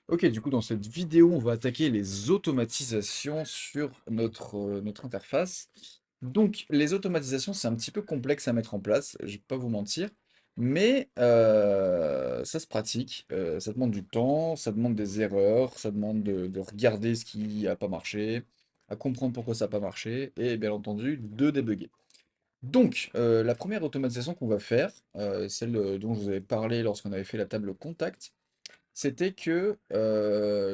Ok, du coup, dans cette vidéo, on va attaquer les automatisations sur notre interface. Donc, les automatisations, c'est un petit peu complexe à mettre en place, je vais pas vous mentir, mais ça se pratique, ça demande du temps, ça demande des erreurs, ça demande de regarder ce qui n'a pas marché, à comprendre pourquoi ça n'a pas marché, et bien entendu, de débugger. Donc, la première automatisation qu'on va faire, celle dont je vous avais parlé lorsqu'on avait fait la table contact, c'était que,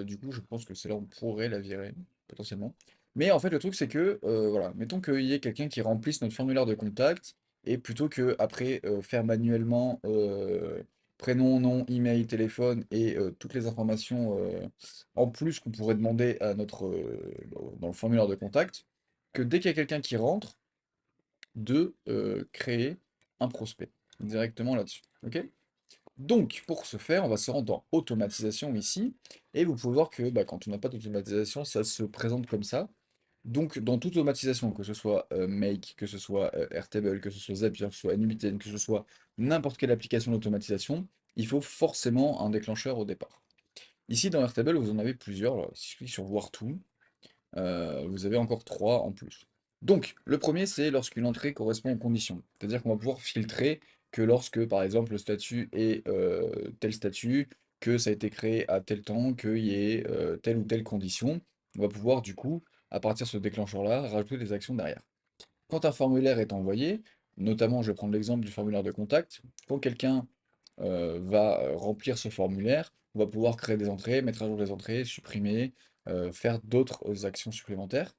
du coup, je pense que c'est là où on pourrait la virer, potentiellement. Mais en fait, le truc, c'est que, voilà, mettons qu'il y ait quelqu'un qui remplisse notre formulaire de contact, et plutôt que après faire manuellement prénom, nom, email, téléphone et toutes les informations en plus qu'on pourrait demander à dans le formulaire de contact, que dès qu'il y a quelqu'un qui rentre, de créer un prospect directement là-dessus. Ok? Donc, pour ce faire, on va se rendre dans automatisation ici, et vous pouvez voir que bah, quand on n'a pas d'automatisation, ça se présente comme ça. Donc, dans toute automatisation, que ce soit Make, que ce soit Airtable, que ce soit Zapier, que ce soit NBTN, que ce soit n'importe quelle application d'automatisation, il faut forcément un déclencheur au départ. Ici, dans Airtable, vous en avez plusieurs. Alors, si je clique sur Voir tout, vous avez encore trois en plus. Donc, le premier, c'est lorsqu'une entrée correspond aux conditions. C'est-à-dire qu'on va pouvoir filtrer que lorsque, par exemple, le statut est tel statut, que ça a été créé à tel temps, qu'il y ait telle ou telle condition, on va pouvoir, du coup, à partir de ce déclencheur-là, rajouter des actions derrière. Quand un formulaire est envoyé, notamment, je vais prendre l'exemple du formulaire de contact, quand quelqu'un va remplir ce formulaire, on va pouvoir créer des entrées, mettre à jour les entrées, supprimer, faire d'autres actions supplémentaires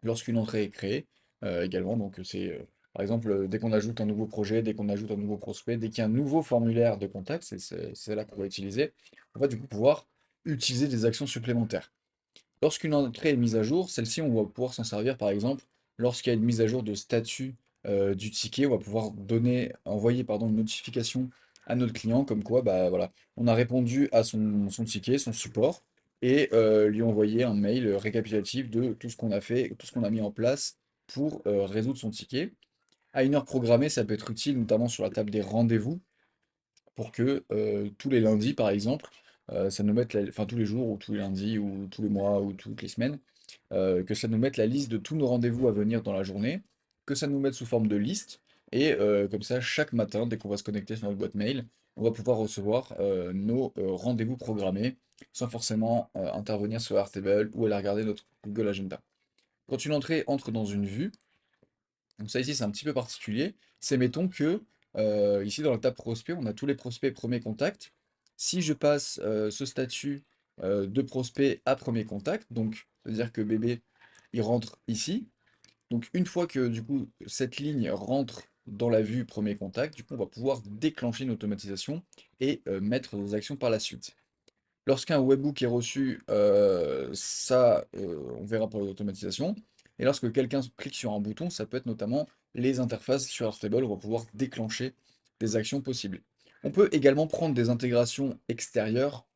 lorsqu'une entrée est créée également. Donc c'est par exemple dès qu'on ajoute un nouveau projet, dès qu'on ajoute un nouveau prospect, dès qu'il y a un nouveau formulaire de contact, c'est là qu'on va utiliser, on va du coup pouvoir utiliser des actions supplémentaires. Lorsqu'une entrée est mise à jour, celle-ci, on va pouvoir s'en servir par exemple lorsqu'il y a une mise à jour de statut du ticket, on va pouvoir envoyer pardon, une notification à notre client comme quoi bah, voilà, on a répondu à son ticket, son support, et lui envoyer un mail récapitulatif de tout ce qu'on a fait, tout ce qu'on a mis en place pour résoudre son ticket. À une heure programmée, ça peut être utile, notamment sur la table des rendez-vous, pour que tous les lundis, par exemple, ça nous mette enfin tous les jours, ou tous les lundis, ou tous les mois, ou toutes les semaines, que ça nous mette la liste de tous nos rendez-vous à venir dans la journée, que ça nous mette sous forme de liste, et comme ça, chaque matin, dès qu'on va se connecter sur notre boîte mail, on va pouvoir recevoir nos rendez-vous programmés, sans forcément intervenir sur Airtable ou aller regarder notre Google Agenda. Quand une entrée entre dans une vue, donc ça ici c'est un petit peu particulier, c'est mettons que ici dans la table prospect, on a tous les prospects premier contact. Si je passe ce statut de prospect à premier contact, donc c'est-à-dire que bébé il rentre ici, donc une fois que du coup cette ligne rentre dans la vue premier contact, du coup on va pouvoir déclencher une automatisation et mettre des actions par la suite. Lorsqu'un webhook est reçu, ça, on verra pour les automatisations. Et lorsque quelqu'un clique sur un bouton, ça peut être notamment les interfaces sur Airtable, on va pouvoir déclencher des actions possibles. On peut également prendre des intégrations extérieures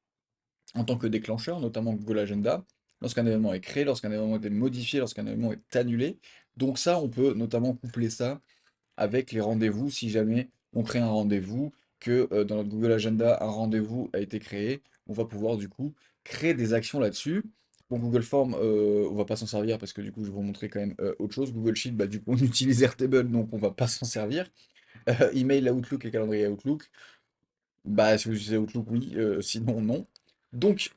en tant que déclencheur, notamment Google Agenda, lorsqu'un événement est créé, lorsqu'un événement est modifié, lorsqu'un événement est annulé. Donc ça, on peut notamment coupler ça avec les rendez-vous si jamais on crée un rendez-vous, que dans notre Google Agenda, un rendez-vous a été créé, on va pouvoir du coup créer des actions là-dessus. Bon, Google Form, on va pas s'en servir parce que du coup, je vais vous montrer quand même autre chose. Google Sheet, bah, du coup, on utilise Airtable, donc on va pas s'en servir. Email, Outlook et calendrier Outlook, bah, si vous utilisez Outlook, oui, sinon, non. Donc,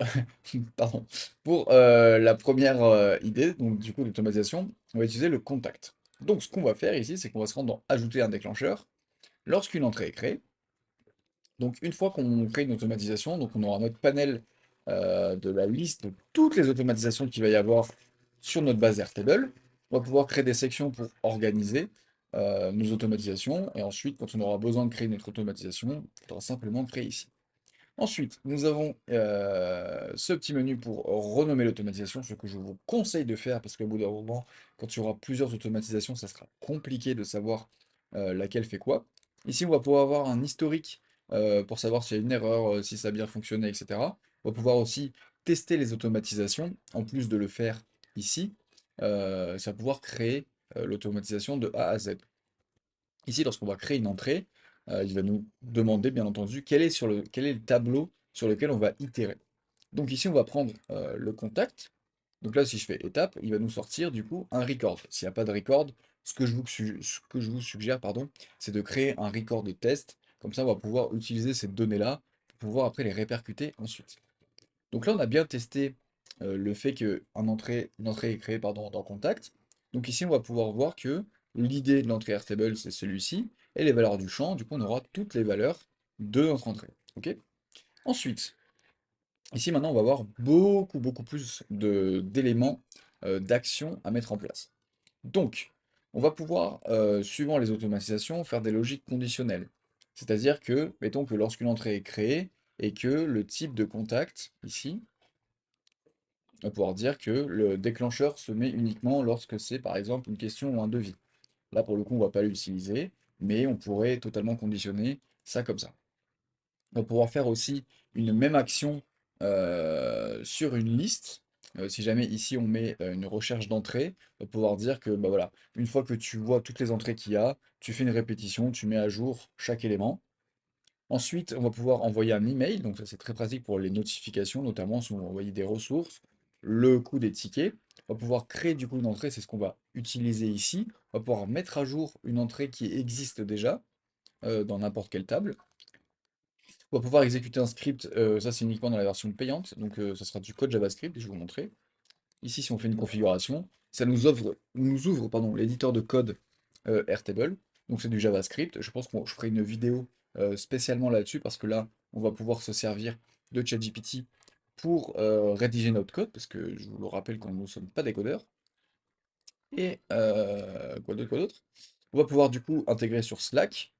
pardon, pour la première idée, donc du coup, d'automatisation, on va utiliser le contact. Donc, ce qu'on va faire ici, c'est qu'on va se rendre dans Ajouter un déclencheur lorsqu'une entrée est créée. Donc, une fois qu'on crée une automatisation, donc on aura notre panel de la liste de toutes les automatisations qu'il va y avoir sur notre base Airtable. On va pouvoir créer des sections pour organiser nos automatisations. Et ensuite, quand on aura besoin de créer notre automatisation, on faudra simplement créer ici. Ensuite, nous avons ce petit menu pour renommer l'automatisation, ce que je vous conseille de faire parce qu'au bout d'un moment, quand il y aura plusieurs automatisations, ça sera compliqué de savoir laquelle fait quoi. Ici, on va pouvoir avoir un historique pour savoir s'il y a une erreur, si ça a bien fonctionné, etc. On va pouvoir aussi tester les automatisations, en plus de le faire ici. Ça va pouvoir créer l'automatisation de A à Z. Ici, lorsqu'on va créer une entrée, il va nous demander, bien entendu, quel est le tableau sur lequel on va itérer. Donc ici, on va prendre le contact. Donc là, si je fais étape, il va nous sortir du coup un record. S'il n'y a pas de record, ce que je vous suggère, pardon, c'est de créer un record de test. Comme ça, on va pouvoir utiliser ces données-là pour pouvoir après les répercuter ensuite. Donc là, on a bien testé le fait une entrée est créée pardon, dans contact. Donc ici, on va pouvoir voir que l'idée de l'entrée Airtable, c'est celui-ci, et les valeurs du champ, du coup, on aura toutes les valeurs de notre entrée. Ok? Ensuite, ici maintenant, on va avoir beaucoup plus d'éléments d'action à mettre en place. Donc, on va pouvoir, suivant les automatisations, faire des logiques conditionnelles. C'est-à-dire que, mettons que lorsqu'une entrée est créée et que le type de contact, ici, on va pouvoir dire que le déclencheur se met uniquement lorsque c'est par exemple une question ou un devis. Là, pour le coup, on ne va pas l'utiliser, mais on pourrait totalement conditionner ça comme ça. On va pouvoir faire aussi une même action sur une liste. Si jamais ici on met une recherche d'entrée, on va pouvoir dire que bah voilà, une fois que tu vois toutes les entrées qu'il y a, tu fais une répétition, tu mets à jour chaque élément. Ensuite, on va pouvoir envoyer un email, donc ça c'est très pratique pour les notifications, notamment si on veut envoyer des ressources, le coût des tickets. On va pouvoir créer du coup une entrée, c'est ce qu'on va utiliser ici. On va pouvoir mettre à jour une entrée qui existe déjà dans n'importe quelle table. On va pouvoir exécuter un script, ça c'est uniquement dans la version payante, donc ça sera du code JavaScript, et je vais vous montrer. Ici, si on fait une configuration, ça nous ouvre pardon, l'éditeur de code Airtable. Donc c'est du JavaScript. Je pense que je ferai une vidéo spécialement là-dessus parce que là, on va pouvoir se servir de ChatGPT pour rédiger notre code, parce que je vous le rappelle qu'on ne sommes pas des codeurs. Et quoi d'autre? On va pouvoir du coup intégrer sur Slack.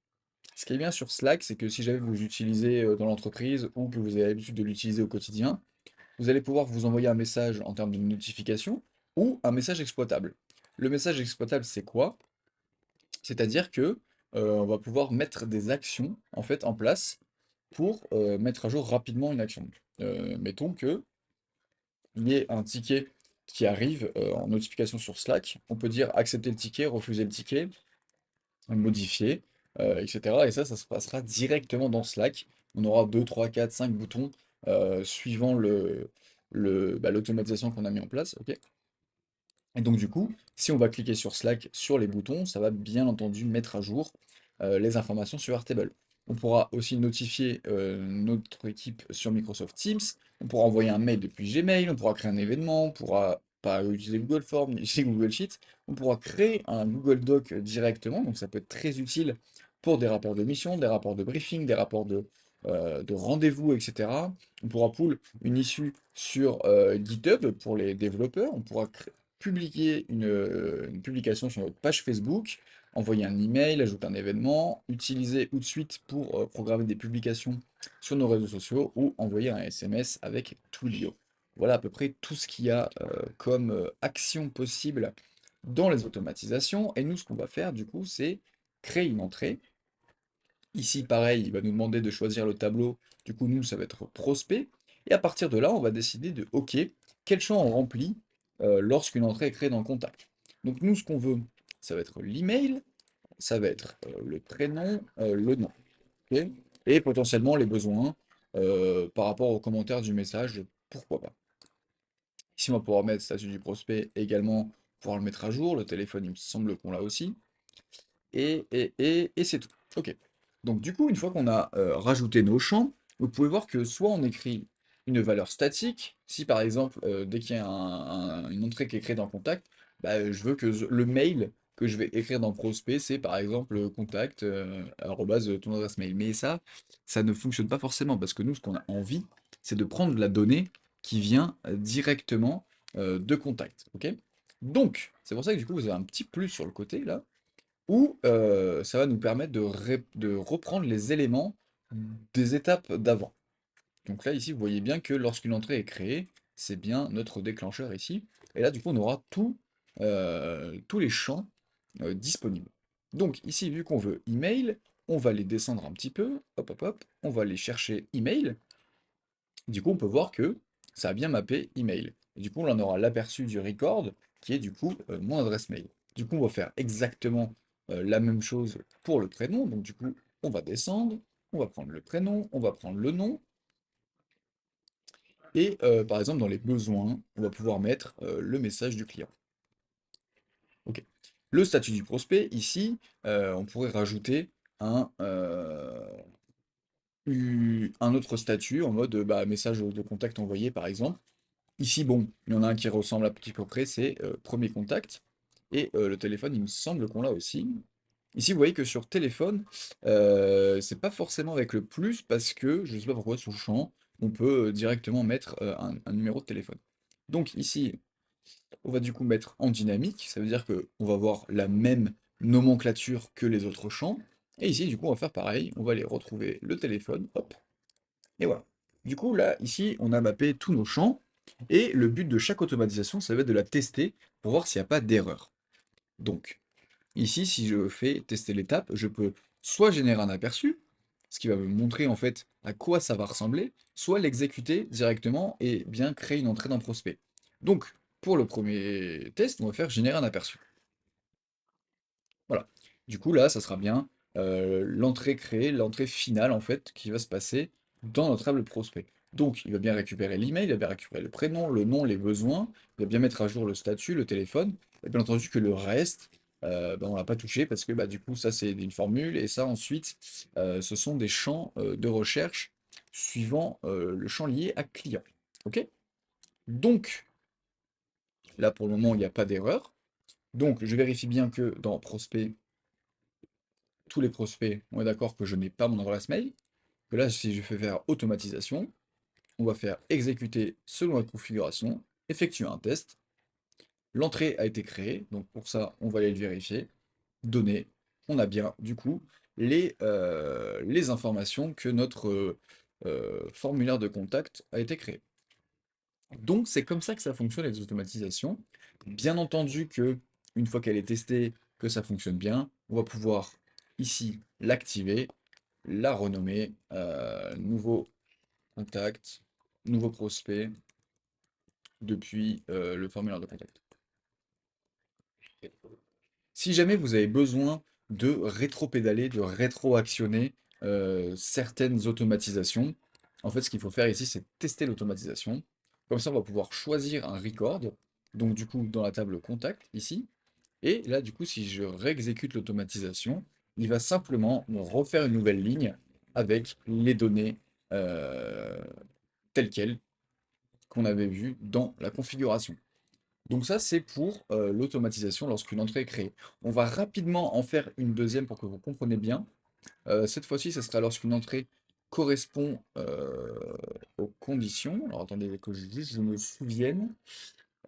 Ce qui est bien sur Slack, c'est que si jamais vous l'utilisez dans l'entreprise ou que vous avez l'habitude de l'utiliser au quotidien, vous allez pouvoir vous envoyer un message en termes de notification ou un message exploitable. Le message exploitable, c'est quoi? C'est-à-dire que on va pouvoir mettre des actions en fait en place pour mettre à jour rapidement une action. Mettons que il y ait un ticket qui arrive en notification sur Slack. On peut dire accepter le ticket, refuser le ticket, modifier, etc. Et ça se passera directement dans Slack. On aura 2, 3, 4, 5 boutons suivant l'automatisation qu'on a mis en place. Ok. Et donc du coup, si on va cliquer sur Slack sur les boutons, ça va bien entendu mettre à jour les informations sur Airtable. On pourra aussi notifier notre équipe sur Microsoft Teams, on pourra envoyer un mail depuis Gmail, on pourra créer un événement, on pourra pas utiliser Google Forms, ni utiliser Google Sheets, on pourra créer un Google Doc directement, donc ça peut être très utile pour des rapports de mission, des rapports de briefing, des rapports de rendez-vous, etc. On pourra pull une issue sur GitHub pour les développeurs, on pourra publier une publication sur notre page Facebook, envoyer un email, ajouter un événement, utiliser tout de suite pour programmer des publications sur nos réseaux sociaux ou envoyer un SMS avec Twilio. Voilà à peu près tout ce qu'il y a comme action possible dans les automatisations. Et nous, ce qu'on va faire du coup, c'est créer une entrée. Ici, pareil, il va nous demander de choisir le tableau. Du coup, nous, ça va être prospect. Et à partir de là, on va décider de OK, quel champ on remplit lorsqu'une entrée est créée dans le contact. Donc nous, ce qu'on veut, ça va être l'email, ça va être le prénom, le nom. Ok. Et potentiellement les besoins par rapport aux commentaires du message, pourquoi pas. Ici, on va pouvoir mettre statut du prospect également, pouvoir le mettre à jour. Le téléphone, il me semble qu'on l'a aussi. Et c'est tout. Ok. Donc du coup, une fois qu'on a rajouté nos champs, vous pouvez voir que soit on écrit une valeur statique, si par exemple, dès qu'il y a une entrée qui est créée dans contact, bah, je veux que le mail que je vais écrire dans prospect, c'est par exemple contact arobase ton adresse mail. Mais ça ne fonctionne pas forcément parce que nous, ce qu'on a envie, c'est de prendre la donnée qui vient directement de contact. Ok? Donc, c'est pour ça que du coup, vous avez un petit plus sur le côté là où ça va nous permettre de reprendre les éléments des étapes d'avant. Donc là, ici, vous voyez bien que lorsqu'une entrée est créée, c'est bien notre déclencheur ici. Et là, du coup, on aura tous les champs disponibles. Donc ici, vu qu'on veut email, on va les descendre un petit peu. Hop, hop, hop. On va aller chercher email. Du coup, on peut voir que ça a bien mappé email. Et du coup, on en aura l'aperçu du record, qui est du coup mon adresse mail. Du coup, on va faire exactement la même chose pour le prénom. Donc du coup, on va descendre, on va prendre le prénom, on va prendre le nom. Et par exemple, dans les besoins, on va pouvoir mettre le message du client. Ok. Le statut du prospect, ici, on pourrait rajouter un, un autre statut en mode bah, message de contact envoyé, par exemple. Ici, bon, il y en a un qui ressemble à petit peu près, c'est premier contact. Et le téléphone, il me semble qu'on l'a aussi. Ici, vous voyez que sur téléphone, c'est pas forcément avec le plus parce que, je sais pas pourquoi, sous champ, on peut directement mettre un numéro de téléphone. Donc ici, on va du coup mettre en dynamique, ça veut dire que on va avoir la même nomenclature que les autres champs. Et ici, du coup, on va faire pareil, on va aller retrouver le téléphone, hop, et voilà. Du coup, là, ici, on a mappé tous nos champs, et le but de chaque automatisation, ça va être de la tester pour voir s'il n'y a pas d'erreur. Donc, ici, si je fais tester l'étape, je peux soit générer un aperçu, ce qui va me montrer en fait à quoi ça va ressembler, soit l'exécuter directement et bien créer une entrée d'un prospect. Donc, pour le premier test, on va faire générer un aperçu. Voilà. Du coup, là, ça sera bien l'entrée créée, l'entrée finale, en fait, qui va se passer dans notre table prospect. Donc, il va bien récupérer l'email, il va bien récupérer le prénom, le nom, les besoins, il va bien mettre à jour le statut, le téléphone, et bien entendu que le reste, ben, on ne l'a pas touché parce que bah, du coup, ça, c'est une formule, et ça, ensuite, ce sont des champs de recherche suivant le champ lié à client. OK? Donc, là, pour le moment, il n'y a pas d'erreur. Donc, je vérifie bien que dans prospect, tous les prospects, on est d'accord que je n'ai pas mon adresse mail. Que là, si je fais faire automatisation, on va faire exécuter selon la configuration, effectuer un test. L'entrée a été créée, donc pour ça, on va aller le vérifier. Données, on a bien du coup les informations que notre formulaire de contact a été créé. Donc c'est comme ça que ça fonctionne les automatisations. Bien entendu que une fois qu'elle est testée, que ça fonctionne bien, on va pouvoir ici l'activer, la renommer, nouveau contact, nouveau prospect depuis le formulaire de contact. Si jamais vous avez besoin de rétro-pédaler, de rétro-actionner certaines automatisations, en fait, ce qu'il faut faire ici, c'est tester l'automatisation. Comme ça, on va pouvoir choisir un record, donc du coup, dans la table contact, ici. Et là, du coup, si je réexécute l'automatisation, il va simplement me refaire une nouvelle ligne avec les données euh, telles quelles qu'on avait vues dans la configuration. Donc ça, c'est pour l'automatisation lorsqu'une entrée est créée. On va rapidement en faire une deuxième pour que vous compreniez bien. Cette fois-ci, ce sera lorsqu'une entrée correspond aux conditions. Alors attendez que je me souvienne.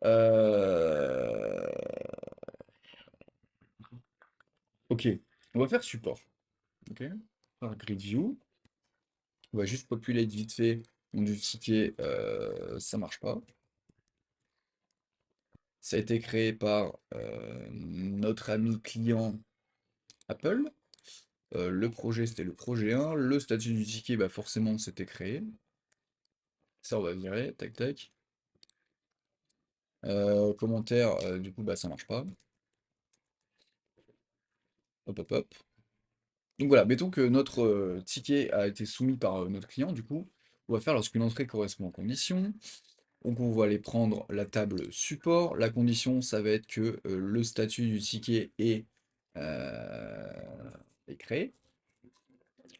Euh, Ok, on va faire support. Ok, par grid view. On va juste populate vite fait mon du ticket, ça marche pas. Ça a été créé par notre ami client Apple. Le projet, c'était le projet 1. Le statut du ticket, bah forcément, c'était créé. Ça, on va virer, tac tac. Commentaire, du coup, bah ça marche pas. Hop hop hop. Donc voilà, mettons que notre ticket a été soumis par notre client, du coup, on va faire lorsqu'une entrée correspond aux conditions. Donc on va aller prendre la table support. La condition, ça va être que le statut du ticket euh, est créé.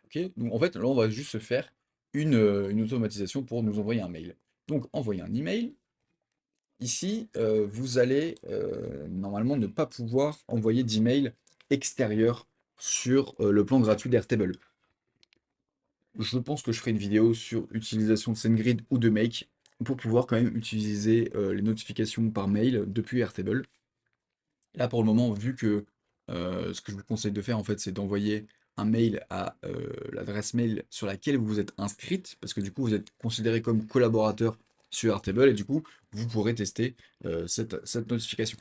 Ok, donc en fait, là, on va juste se faire une automatisation pour nous envoyer un mail. Donc, envoyer un email. Ici, vous allez normalement ne pas pouvoir envoyer d'email extérieur sur le plan gratuit d'Airtable. Je pense que je ferai une vidéo sur l'utilisation de SendGrid ou de Make pour pouvoir quand même utiliser les notifications par mail depuis Airtable. Là, pour le moment, vu que ce que je vous conseille de faire, en fait, c'est d'envoyer un mail à l'adresse mail sur laquelle vous vous êtes inscrite, parce que du coup, vous êtes considéré comme collaborateur sur Airtable, et du coup, vous pourrez tester cette notification.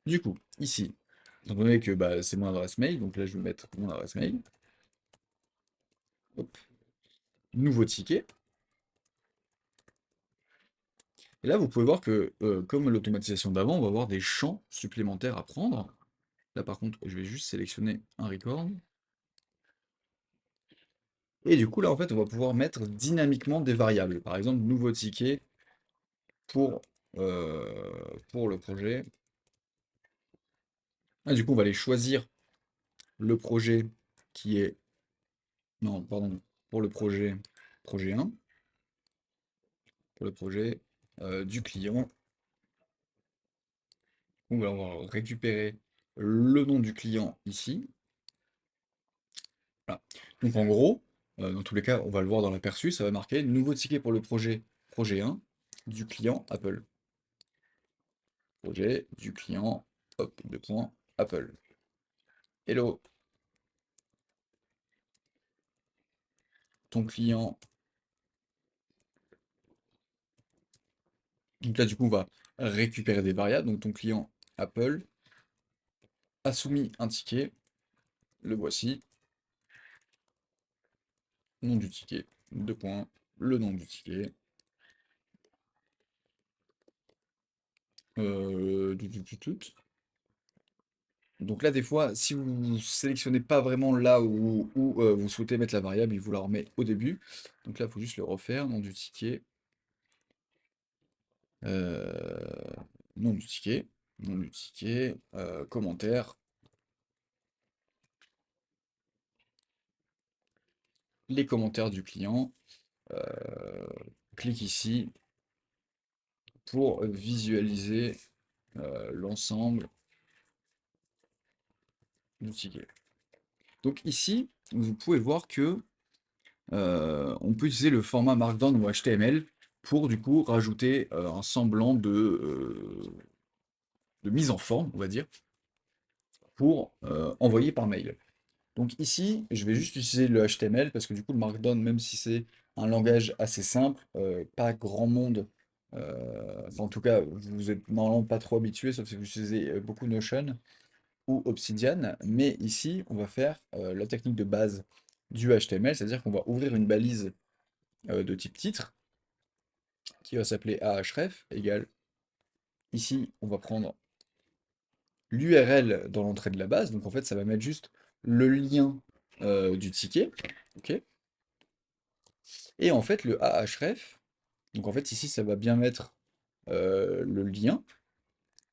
Du coup, ici, étant donné que bah, c'est mon adresse mail, donc là, je vais mettre mon adresse mail. Hop, nouveau ticket. Et là, vous pouvez voir que, comme l'automatisation d'avant, on va avoir des champs supplémentaires à prendre. Là, par contre, je vais juste sélectionner un record. Et du coup, là, en fait, on va pouvoir mettre dynamiquement des variables. Par exemple, nouveau ticket pour, pour le projet. Ah, du coup, on va aller choisir le projet qui est... Non, pardon, pour le projet 1, pour le projet du client. On va récupérer le nom du client ici. Voilà. Donc en gros, dans tous les cas, on va le voir dans l'aperçu, ça va marquer nouveau ticket pour le projet 1 du client Apple. Projet du client, hop, deux points, Apple. Hello, ton client. Donc là, du coup, on va récupérer des variables. Donc ton client Apple a soumis un ticket. Le voici. Nom du ticket. Deux points. Le nom du ticket. Tout. Donc là, des fois, si vous sélectionnez pas vraiment là où vous souhaitez mettre la variable, il vous la remet au début. Donc là, il faut juste le refaire. Euh, nom du ticket. Nom du ticket. Commentaire. Les commentaires du client. euh, Clique ici pour visualiser l'ensemble du ticket. Donc ici, vous pouvez voir que on peut utiliser le format Markdown ou HTML pour du coup rajouter un semblant de mise en forme, on va dire, pour envoyer par mail. Donc ici, je vais juste utiliser le HTML parce que du coup, le Markdown, même si c'est un langage assez simple, pas grand monde, enfin, en tout cas, vous êtes normalement pas trop habitué, sauf si vous utilisez beaucoup Notion ou Obsidian, mais ici, on va faire la technique de base du HTML, c'est-à-dire qu'on va ouvrir une balise de type titre qui va s'appeler ahref égale, ici, on va prendre l'URL dans l'entrée de la base, donc en fait, ça va mettre juste le lien du ticket, ok? Et en fait, le ahref, donc en fait, ici, ça va bien mettre le lien.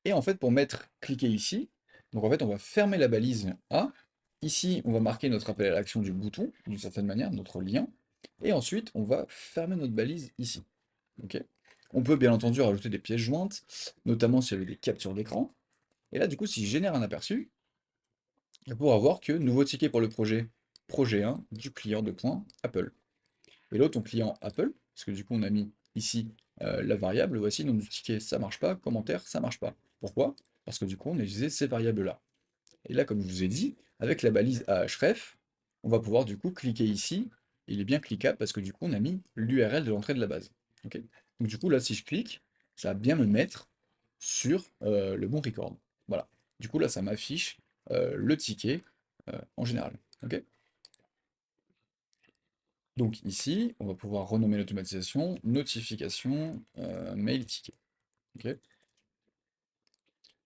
Et en fait, pour mettre, cliquez ici. Donc en fait, on va fermer la balise A. Ici, on va marquer notre appel à l'action du bouton, d'une certaine manière, notre lien. Et ensuite, on va fermer notre balise ici. Ok. On peut bien entendu rajouter des pièces jointes, notamment s'il y avait des captures d'écran. Et là, du coup, si je génère un aperçu, on va pouvoir voir que nouveau ticket pour le projet 1 du client de point Apple. Et l'autre, ton client Apple, parce que du coup, on a mis ici la variable, voici, nom du ticket, ça marche pas, commentaire, ça marche pas. Pourquoi? Parce que du coup, on a utilisé ces variables-là. Et là, comme je vous ai dit, avec la balise ahref, on va pouvoir du coup cliquer ici. Il est bien cliquable parce que du coup, on a mis l'URL de l'entrée de la base. Ok. Donc du coup, là, si je clique, ça va bien me mettre sur le bon record. Voilà. Du coup, là, ça m'affiche le ticket en général. Ok. Donc ici, on va pouvoir renommer l'automatisation, notification, mail ticket. Ok.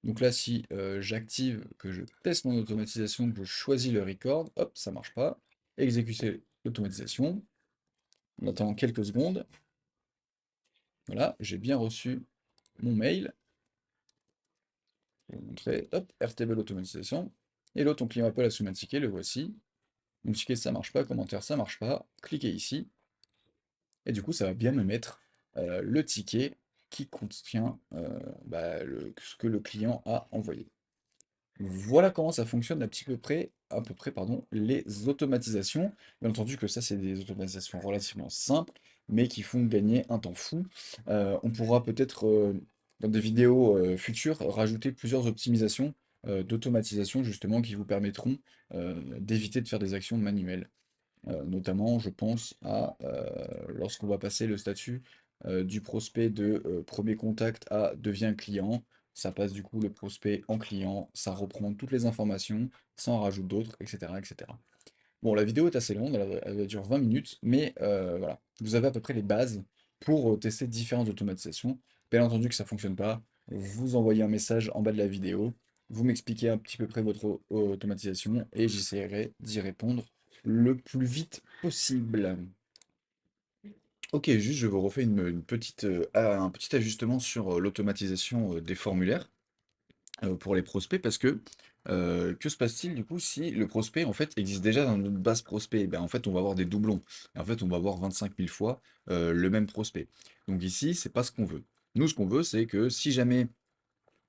Donc là, si j'active, que je teste mon automatisation, que je choisis le record, hop, ça marche pas. Exécuter l'automatisation. On attend quelques secondes. Voilà, j'ai bien reçu mon mail. Je vais vous montrer, hop, RTB l'automatisation. Et l'autre, ton client Apple a soumis un ticket, le voici. Mon ticket, ça marche pas, commentaire, ça marche pas. Cliquez ici. Et du coup, ça va bien me mettre le ticket qui contient ce que le client a envoyé. Voilà comment ça fonctionne à peu près, pardon, les automatisations. Bien entendu que ça, c'est des automatisations relativement simples, mais qui font gagner un temps fou. On pourra peut-être, dans des vidéos futures, rajouter plusieurs optimisations d'automatisation, justement, qui vous permettront d'éviter de faire des actions manuelles. Notamment, je pense à lorsqu'on va passer le statut du prospect de premier contact à devient client, ça passe du coup le prospect en client, ça reprend toutes les informations, ça en rajoute d'autres, etc., etc. Bon, la vidéo est assez longue, elle dure 20 minutes, mais voilà, vous avez à peu près les bases pour tester différentes automatisations. Bien entendu que ça ne fonctionne pas, vous envoyez un message en bas de la vidéo, vous m'expliquez un petit peu près votre automatisation et j'essaierai d'y répondre le plus vite possible. Ok, juste je vous refais une petite, un petit ajustement sur l'automatisation des formulaires pour les prospects parce que se passe-t-il du coup si le prospect en fait existe déjà dans notre base prospect? Eh ben, en fait on va avoir des doublons. Et en fait on va avoir 25 000 fois le même prospect. Donc ici c'est pas ce qu'on veut. Nous ce qu'on veut c'est que si jamais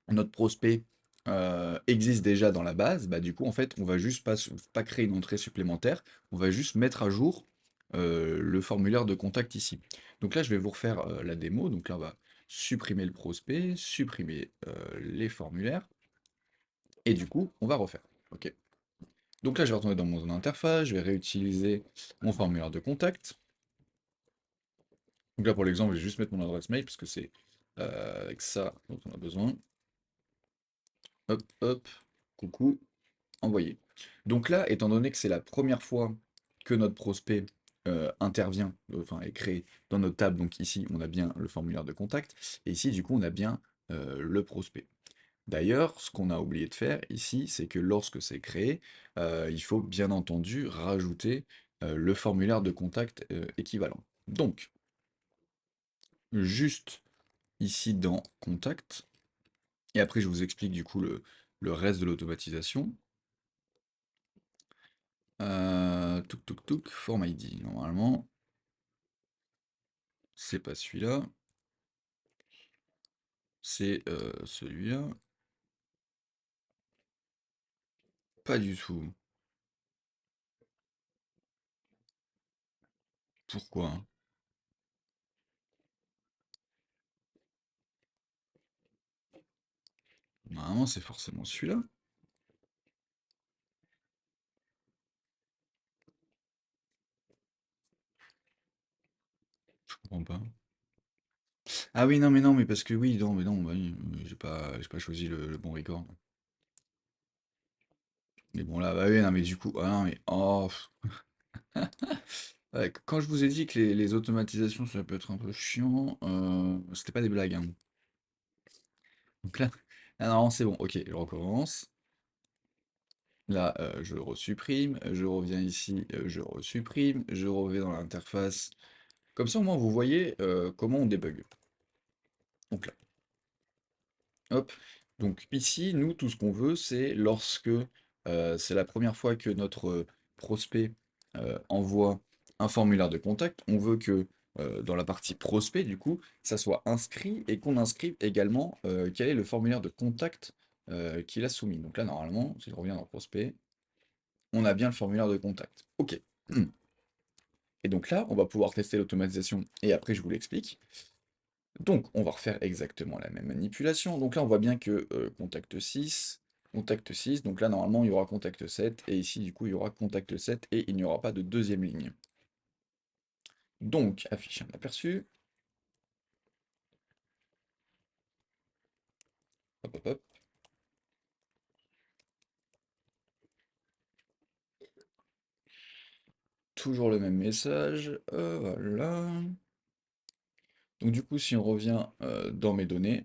notre prospect existe déjà dans la base, bah du coup en fait on va juste pas créer une entrée supplémentaire, on va juste mettre à jour le formulaire de contact ici. Donc là je vais vous refaire la démo, donc là on va supprimer le prospect, supprimer les formulaires, et du coup on va refaire. Ok. Donc là je vais retourner dans mon interface, je vais réutiliser mon formulaire de contact. Donc là pour l'exemple je vais juste mettre mon adresse mail parce que c'est avec ça dont on a besoin. Hop, hop, coucou. Envoyer. Donc là, étant donné que c'est la première fois que notre prospect intervient, enfin est créé dans notre table, donc ici on a bien le formulaire de contact, et ici du coup on a bien le prospect. D'ailleurs, ce qu'on a oublié de faire ici, c'est que lorsque c'est créé, il faut bien entendu rajouter le formulaire de contact équivalent. Donc, juste ici dans contact, et après je vous explique du coup le reste de l'automatisation. Touk touk touk, form ID. Normalement, c'est pas celui-là, c'est celui-là. Pas du tout. Pourquoi? Normalement, c'est forcément celui-là. Je comprends pas. Ah oui, non, mais parce que oui, non, mais non, bah oui, j'ai pas choisi le bon record. Mais bon, là, bah oui, non, mais du coup, ah non, mais oh. Ouais, quand je vous ai dit que les automatisations, ça peut être un peu chiant, c'était pas des blagues, hein. Donc là, ah non, c'est bon, ok, je recommence. Là, je le resupprime, je reviens ici, je resupprime, je reviens dans l'interface. Comme ça, au moins, vous voyez comment on débug. Donc là, hop. Donc ici, nous, tout ce qu'on veut, c'est lorsque c'est la première fois que notre prospect envoie un formulaire de contact, on veut que dans la partie prospect, du coup, ça soit inscrit et qu'on inscrive également quel est le formulaire de contact qu'il a soumis. Donc là, normalement, si je reviens dans prospect, on a bien le formulaire de contact. OK. Et donc là, on va pouvoir tester l'automatisation et après je vous l'explique. Donc on va refaire exactement la même manipulation. Donc là, on voit bien que contact 6, donc là normalement il y aura contact 7 et ici du coup il y aura contact 7 et il n'y aura pas de deuxième ligne. Donc afficher un aperçu, hop hop hop, toujours le même message, voilà. Donc du coup si on revient dans mes données,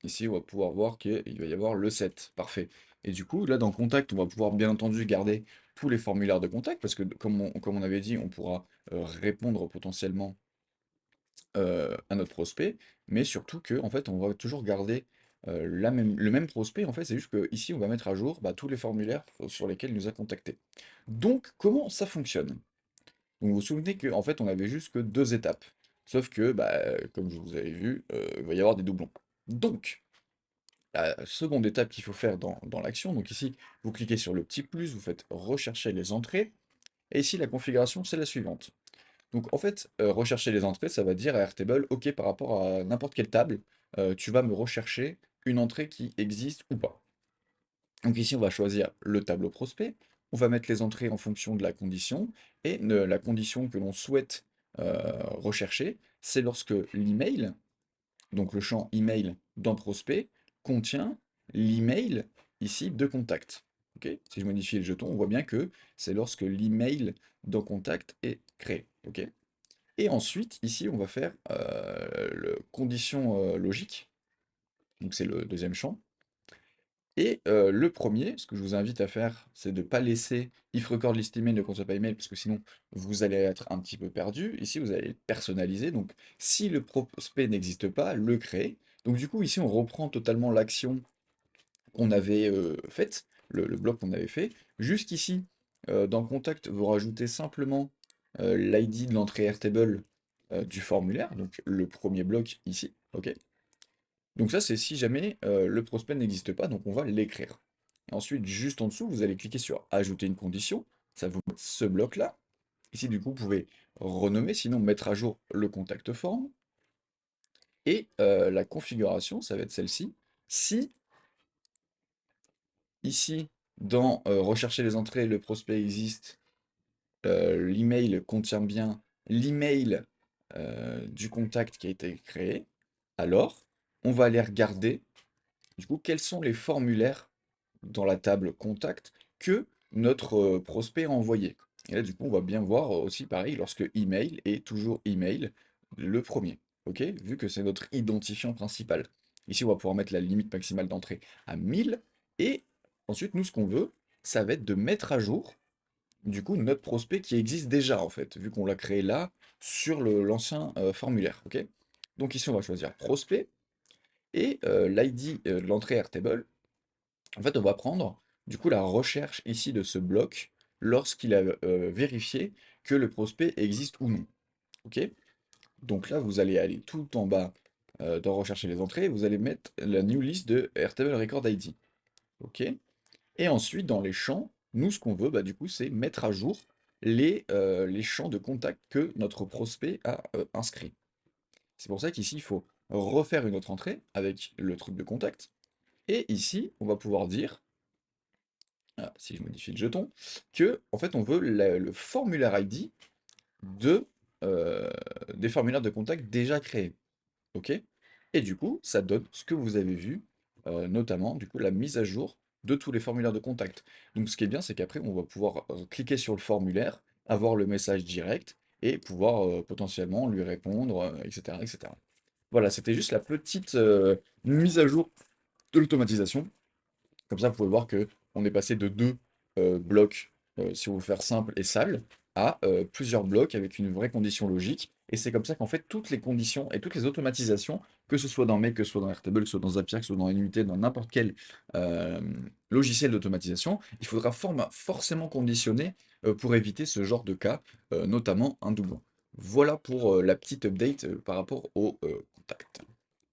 ici, on va pouvoir voir qu'il va y avoir le 7. Parfait. Et du coup, là, dans Contact, on va pouvoir bien entendu garder tous les formulaires de contact, parce que comme on avait dit, on pourra répondre potentiellement à notre prospect, mais surtout que, en fait, on va toujours garder le même prospect. En fait, c'est juste que ici, on va mettre à jour bah, tous les formulaires sur lesquels il nous a contacté. Donc, comment ça fonctionne? Donc, vous vous souvenez qu'en fait, on avait juste que deux étapes. Sauf que, bah, comme je vous avais vu, il va y avoir des doublons. Donc, la seconde étape qu'il faut faire dans l'action, donc ici, vous cliquez sur le petit plus, vous faites rechercher les entrées, et ici, la configuration, c'est la suivante. Donc en fait, rechercher les entrées, ça va dire à Airtable, OK, par rapport à n'importe quelle table, tu vas me rechercher une entrée qui existe ou pas. Donc ici, on va choisir le tableau prospect, on va mettre les entrées en fonction de la condition, et la condition que l'on souhaite rechercher, c'est lorsque l'email, donc le champ email dans prospect contient l'email ici de contact. Ok. Si je modifie le jeton, on voit bien que c'est lorsque l'email dans contact est créé. Ok. Et ensuite, ici, on va faire le condition logique. Donc c'est le deuxième champ. Et le premier, ce que je vous invite à faire, c'est de ne pas laisser if record list email ne contient pas email, parce que sinon vous allez être un petit peu perdu. Ici, vous allez personnaliser. Donc, si le prospect n'existe pas, le créer. Donc, du coup, ici, on reprend totalement l'action qu'on avait faite, le bloc qu'on avait fait. Jusqu'ici, dans contact, vous rajoutez simplement l'ID de l'entrée Airtable du formulaire, donc le premier bloc ici. OK? Donc ça, c'est si jamais le prospect n'existe pas, donc on va l'écrire. Et ensuite, juste en dessous, vous allez cliquer sur Ajouter une condition. Ça vous met ce bloc-là. Ici, du coup, vous pouvez renommer, sinon mettre à jour le contact form. Et la configuration, ça va être celle-ci. Si, ici, dans Rechercher les entrées, le prospect existe, l'email contient bien l'email du contact qui a été créé, alors on va aller regarder du coup quels sont les formulaires dans la table contact que notre prospect a envoyé. Et là, du coup, on va bien voir aussi pareil lorsque email est toujours email le premier. OK? Vu que c'est notre identifiant principal. Ici, on va pouvoir mettre la limite maximale d'entrée à 1000. Et ensuite, nous, ce qu'on veut, ça va être de mettre à jour, du coup, notre prospect qui existe déjà, en fait, vu qu'on l'a créé là, sur l'ancien formulaire. OK? Donc ici, on va choisir prospect et l'ID de l'entrée Airtable. En fait, on va prendre du coup la recherche ici de ce bloc lorsqu'il a vérifié que le prospect existe ou non. OK? Donc là, vous allez aller tout en bas dans Rechercher les entrées, vous allez mettre la new list de Airtable Record ID. OK? Et ensuite, dans les champs, nous, ce qu'on veut, bah, du coup, c'est mettre à jour les champs de contact que notre prospect a inscrits. C'est pour ça qu'ici, il faut refaire une autre entrée avec le truc de contact. Et ici, on va pouvoir dire si je modifie le jeton, que en fait on veut le formulaire ID de, des formulaires de contact déjà créés. OK? Et du coup, ça donne ce que vous avez vu, notamment du coup la mise à jour de tous les formulaires de contact. Donc ce qui est bien, c'est qu'après on va pouvoir cliquer sur le formulaire, avoir le message direct et pouvoir potentiellement lui répondre, etc., etc. Voilà, c'était juste la petite mise à jour de l'automatisation. Comme ça, vous pouvez voir que on est passé de deux blocs, si on veut faire simple et sale, à plusieurs blocs avec une vraie condition logique. Et c'est comme ça qu'en fait, toutes les conditions et toutes les automatisations, que ce soit dans Make, que ce soit dans Airtable, que ce soit dans Zapier, que ce soit dans NUT, dans n'importe quel euh, logiciel d'automatisation, il faudra forcément conditionner pour éviter ce genre de cas, notamment un doublon. Voilà pour la petite update par rapport au contact.